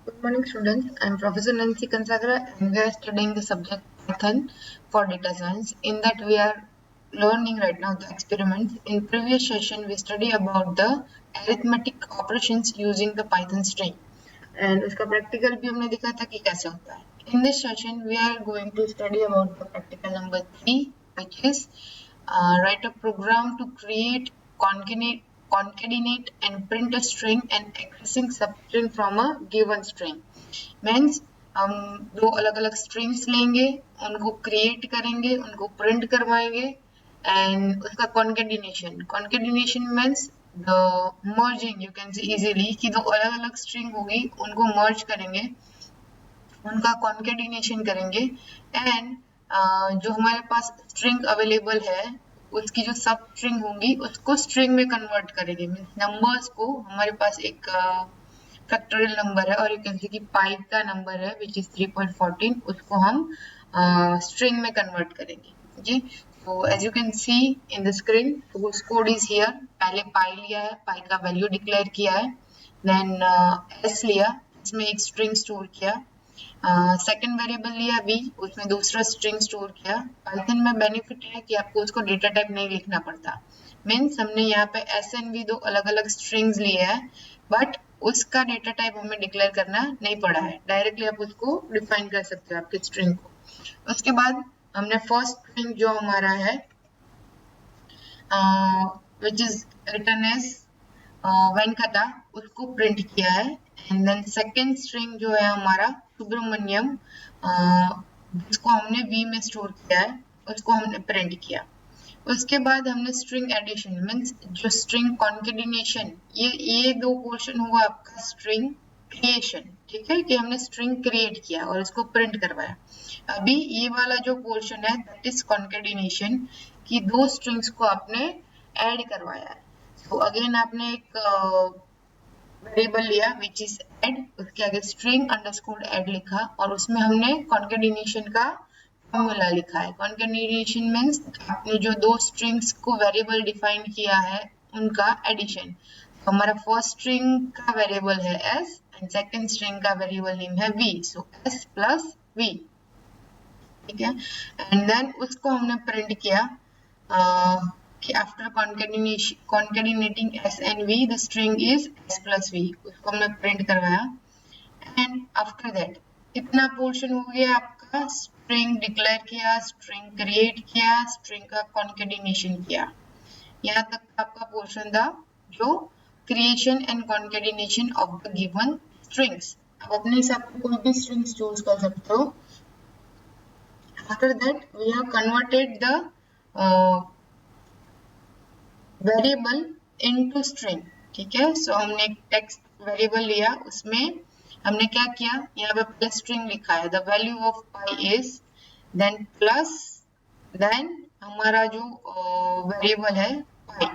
Good morning, students. I'm Professor Nancy Kansagra, and we are studying the subject Python for data science. In that, we are learning right now the experiments. In previous session, we study about the arithmetic operations using the Python string, and उसका practical भी हमने देखा था कि कैसे होता है. In this session, we are going to study about the practical number 3, which is write a program to create concatenate and print a string and accessing substring from a given string. Means हम दो अलग अलग strings लेंगे, उनको create करेंगे, उनको print करवाएंगे and उसका concatenation means the merging, you can C easily कि दो अलग अलग स्ट्रिंग होगी उनको मर्ज करेंगे, उनका कॉन्केटिनेशन करेंगे एंड जो हमारे पास स्ट्रिंग अवेलेबल है उसकी जो सब स्ट्रिंग होंगी उसको स्ट्रिंग में कन्वर्ट करेंगे. मीन्स नंबर्स को हमारे पास एक फैक्टोरियल नंबर है और यू कैन सी कि पाई का नंबर है विच इज 3.14, उसको हम स्ट्रिंग में कन्वर्ट करेंगे. जी, so as you can see in the screen, source code is here. पहले पाई लिया है, पाई का वैल्यू डिक्लेयर किया है, देन एस लिया, इसमें एक स्ट्रिंग स्टोर किया, सेकेंड वेरिएबल लिया v, उसमें दूसरा स्ट्रिंग स्टोर किया. पाइथन में बेनिफिट है कि आपको उसको डेटा टाइप नहीं लिखना पड़ता. मीन्स हमने यहाँ पे एस एंड वी दो अलग अलग स्ट्रिंग्स लिए हैं, बट उसका डेटा टाइप हमें डिक्लेयर करना नहीं पड़ा है. डायरेक्टली आप उसको डिफाइन कर सकते हो आपके स्ट्रिंग को. उसके बाद हमने फर्स्ट स्ट्रिंग जो हमारा है which is return as Venkata, उसको प्रिंट किया है. एंड देन सेकेंड स्ट्रिंग जो है हमारा सुब्रमण्यम, जिसको हमने वी में स्टोर किया है, उसको हमने प्रिंट किया. उसके बाद हमने स्ट्रिंग एडिशन मीन्स जो स्ट्रिंग कॉन्केटिनेशन, ये दो पोर्शन हुआ आपका स्ट्रिंग क्रिएशन. ठीक है, कि हमने स्ट्रिंग क्रिएट किया और उसको प्रिंट करवाया. अभी ये वाला जो पोर्शन है दैट इज कॉन्केटिनेशन, कि दो स्ट्रिंग्स को आपने ऐड करवाया है. तो अगेन आपने एक वेरिएबल लिया विच इज ऐड, उसके आगे स्ट्रिंग अंडरस्कोर ऐड लिखा और उसमें हमने कॉन्केटिनेशन का फॉर्मूला लिखा है. कॉन्केटिनेशन मीन्स आपने जो दो स्ट्रिंग्स को वेरिएबल डिफाइन किया है उनका एडिशन. तो हमारा फर्स्ट स्ट्रिंग का वेरिएबल है s एंड सेकंड स्ट्रिंग का वेरिएबल नेम है v, सो s प्लस v. ठीक है, एंड देन उसको हमने प्रिंट किया कि after concatenating s and v the string is s plus v, उसको हमने प्रिंट करवाया. एंड आफ्टर दैट इतना पोर्शन हो गया आपका, स्ट्रिंग डिक्लेयर किया, स्ट्रिंग क्रिएट किया, स्ट्रिंग का कॉन्केटिनेशन किया. यहाँ तक आपका पोर्शन था जो creation and concatenation of the given strings. आप अपने हिसाब से कोई भी स्ट्रिंग्स चूज कर सकते हो. After that we have converted the variable into string. ठीक है, सो हमने एक टेक्स्ट वेरिएबल लिया, उसमें हमने क्या किया, यहाँ पे प्लस स्ट्रिंग लिखा है, the value of pi is, then plus, then हमारा जो वेरिएबल है पाई.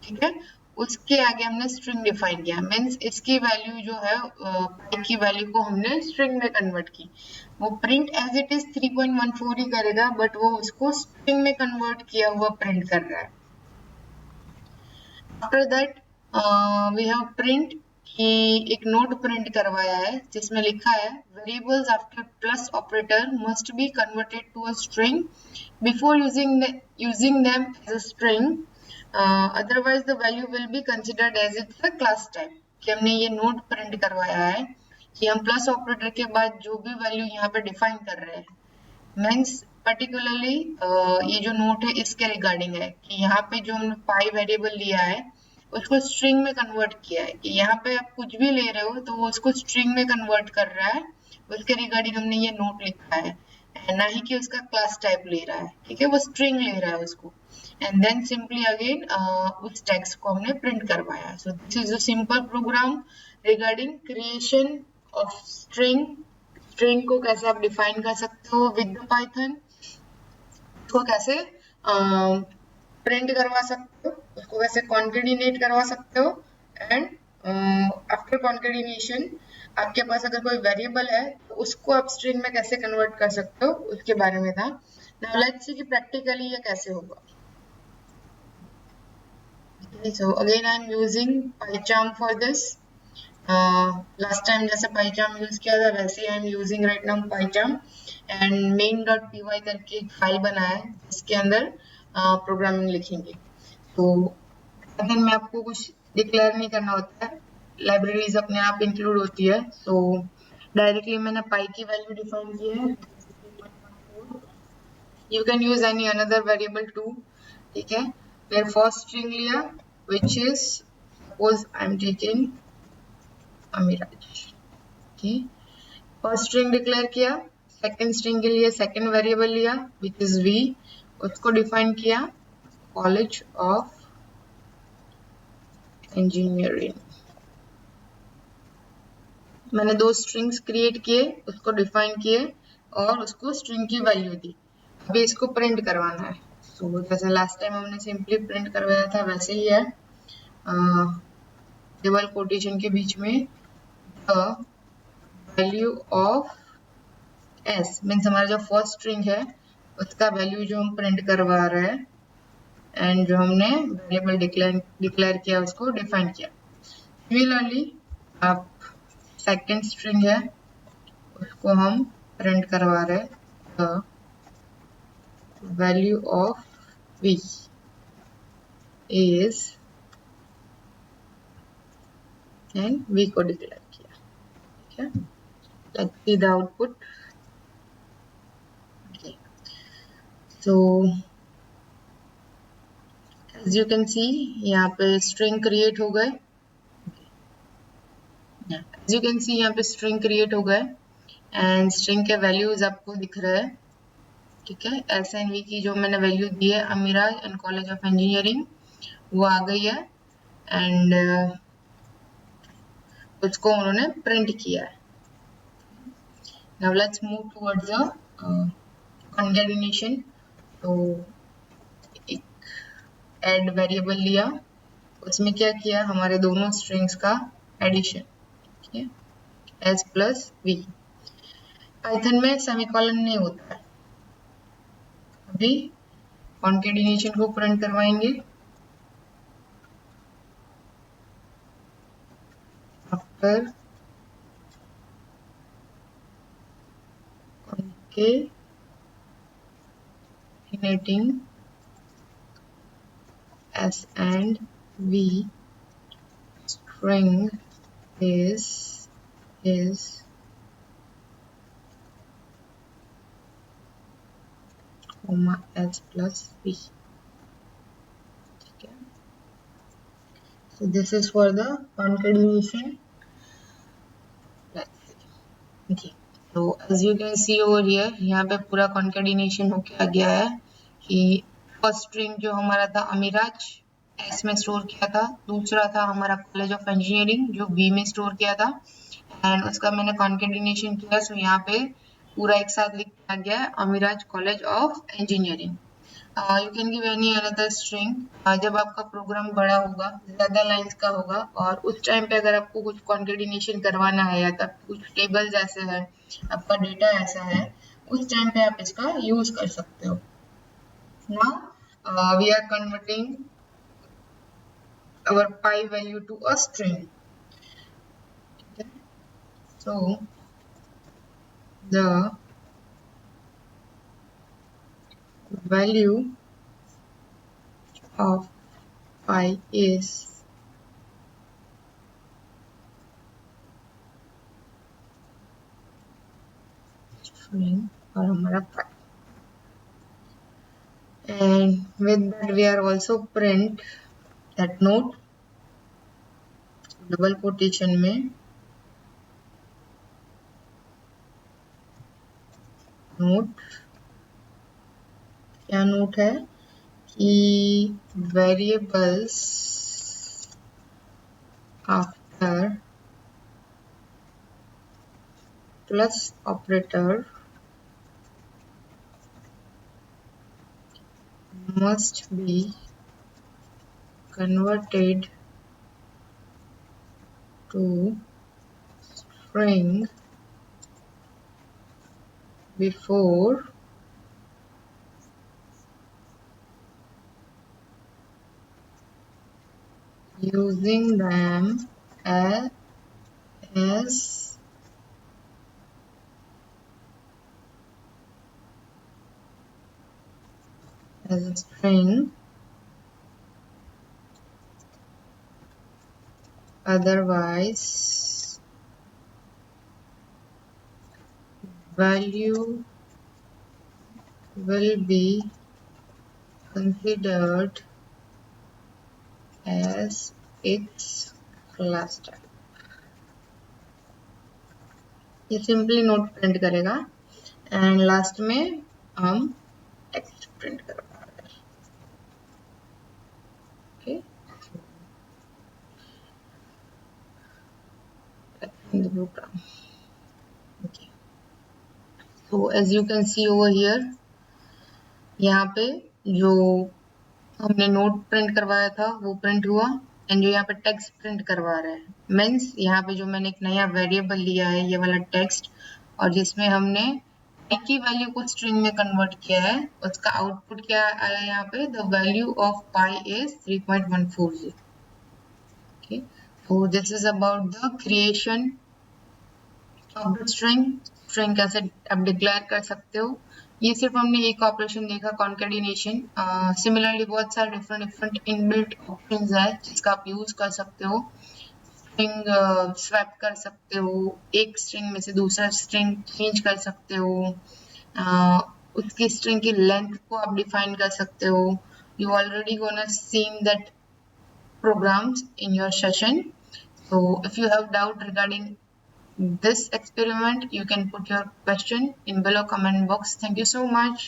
ठीक है, उसके आगे हमने स्ट्रिंग डिफाइन किया. मीन्स इसकी वैल्यू जो है पाई की वैल्यू को हमने स्ट्रिंग में कन्वर्ट की. वो प्रिंट एज इट इज 3.14 ही करेगा, बट वो उसको स्ट्रिंग में कन्वर्ट किया हुआ प्रिंट कर रहा है. After that we have print कि एक नोट प्रिंट करवाया है जिसमें लिखा है variables after plus operator must be converted to a string before using them as a string, otherwise the value will be considered as it's a class type. कि हमने ये नोट प्रिंट करवाया है कि हम प्लस ऑपरेटर के बाद जो भी वैल्यू यहाँ पे डिफाइन कर रहे हैं, मीन्स पर्टिकुलरली ये जो नोट है इसके रिगार्डिंग है कि यहाँ पे जो हमने पाई वेरिएबल लिया है उसको स्ट्रिंग में कन्वर्ट किया है. कि यहाँ पे आप कुछ भी ले रहे हो तो वो उसको स्ट्रिंग में कन्वर्ट कर रहा है, उसके रिगार्डिंग हमने ये नोट लिखा है, ना ही कि उसका क्लास टाइप ले रहा है. ठीक है, वो स्ट्रिंग ले रहा है उसको. एंड देन सिंपली अगेन उस टेक्स्ट को हमने प्रिंट करवाया. So this is a simple program regarding creation of string. String को कैसे आप डिफाइन कर सकते हो विद द पाइथन, उसको कैसे प्रिंट करवा सकते हो, उसको कैसे कॉन्केटिनेट करवा सकते हो, एंड आफ्टर कॉन्केटिनेशन आपके पास अगर कोई वेरिएबल है तो उसको आप स्ट्रिंग में कैसे कन्वर्ट कर सकते हो, उसके बारे में था. नाउ लेट्स सी कि प्रैक्टिकली ये कैसे होगा. Okay, so again I am using PyCharm for this. Last time जैसे पाइचार्म यूज किया था वैसे I am using right now PyCharm and main.py करके एक फाइल बनाया है जिसके अंदर प्रोग्रामिंग लिखेंगे। तो अगर मैं आपको कुछ डिक्लेयर नहीं करना होता है, लाइब्रेरीज अपने आप इंक्लूड होती है। तो डायरेक्टली मैंने पाई की वैल्यू डिफाइन की है। You can use any other variable too, ठीक है। फिर फर्स्ट स्ट्रिंग लिया which is suppose I am taking Amiraj, okay. First string declare किया, सेकंड स्ट्रिंग के लिए सेकंड वेरिएबल लिया विच इज वी, उसको डिफाइन किया कॉलेज ऑफ इंजीनियरिंग। मैंने दो स्ट्रिंग्स क्रिएट किए, उसको डिफाइन किए और उसको स्ट्रिंग की वैल्यू दी। अभी इसको प्रिंट करवाना है। सो जैसे लास्ट टाइम हमने सिंपली प्रिंट करवाया था वैसे ही है, डबल कोटेशन के बीच में the value of S means हमारा जो फर्स्ट स्ट्रिंग है उसका वैल्यू जो हम प्रिंट करवा रहे हैं एंड जो हमने वेरिएबल डिक्लेयर किया उसको डिफाइन किया। सिमिलरली आप सेकंड स्ट्रिंग है उसको हम प्रिंट करवा रहे हैं the value of v is and v को डिक्लेयर किया, ठीक है। Let's see the output. Okay, so as you can see यहाँ पे स्ट्रिंग क्रिएट हो गए। एज यू कैन सी यहाँ पे स्ट्रिंग क्रिएट हो गए एंड स्ट्रिंग के वैल्यूज आपको दिख रहे हैं, ठीक है। एस एंड वी की जो मैंने वैल्यू दी है Amiraj and college of engineering वो आ गई है एंड उसको उन्होंने प्रिंट किया है। Now let's move towards the concatenation. तो एक ऐड वेरिएबल लिया, उसमें क्या किया हमारे दोनों स्ट्रिंग्स का एडिशन, ठीक है, एस प्लस वी। पाइथन में सेमीकोलन नहीं होता है। अभी कॉन्केटिनेशन को प्रिंट करवाएंगे। After concatenating s and v, string is comma s plus v, ठीक है। So this is for the concatenation. Let's see. Okay. So as you can see over here, यहाँ पे पूरा concatenation होके आ गया है कि फर्स्ट स्ट्रिंग जो हमारा था अमीराज एस में स्टोर किया था, दूसरा था हमारा कॉलेज ऑफ इंजीनियरिंग जो बी में स्टोर किया था एंड उसका मैंने कॉन्केटिनेशन किया। सो यहाँ पे पूरा एक साथ लिख दिया गया है Amiraj college of engineering. You can give any other string. जब आपका प्रोग्राम बड़ा होगा, ज्यादा लाइंस का होगा और उस टाइम पे अगर आपको कुछ कॉन्केटिनेशन करवाना है या तब कुछ टेबल्स ऐसे है, आपका डेटा ऐसा है, उस टाइम पे आप इसका यूज कर सकते हो। Now we are converting our pi value to a string, okay? So the value of pi is string और हमारा pi, and with that we are also print that note double quotation में note. क्या note है कि variables after plus operator must be converted to string before using them as as a string, otherwise value will be considered as its class type. ये simply note print करेगा and last में हम text print करवा रहे हैं. Okay, in the program. Okay, so as you can see over here, यहाँ पे जो हमने नोट प्रिंट करवाया था वो प्रिंट हुआ एंड जो यहाँ पे टेक्स्ट प्रिंट करवा रहा है मीन्स यहाँ पे जो मैंने एक नया वेरिएबल लिया है ये वाला टेक्स्ट और जिसमें हमने एक ही वैल्यू को स्ट्रिंग में कन्वर्ट किया है उसका आउटपुट क्या आया यहाँ पे the value of pi is 3.140. Okay, so this is about the creation of the string कैसे आप डिक्लेयर कर सकते हो. ये सिर्फ हमने एक ऑपरेशन देखा कॉन्केटिनेशन. सिमिलरली बहुत सारे डिफरेंट इनबिल्ट ऑप्शंस है जिसका आप यूज कर सकते हो. स्ट्रिंग स्वैप कर सकते हो, एक स्ट्रिंग में से दूसरा स्ट्रिंग चेंज कर सकते हो, उसकी स्ट्रिंग की लेंथ को आप डिफाइन कर सकते हो. You already gonna seen that programs in your session. So if you have doubt regarding this experiment, you can put your question in below comment box. Thank you so much.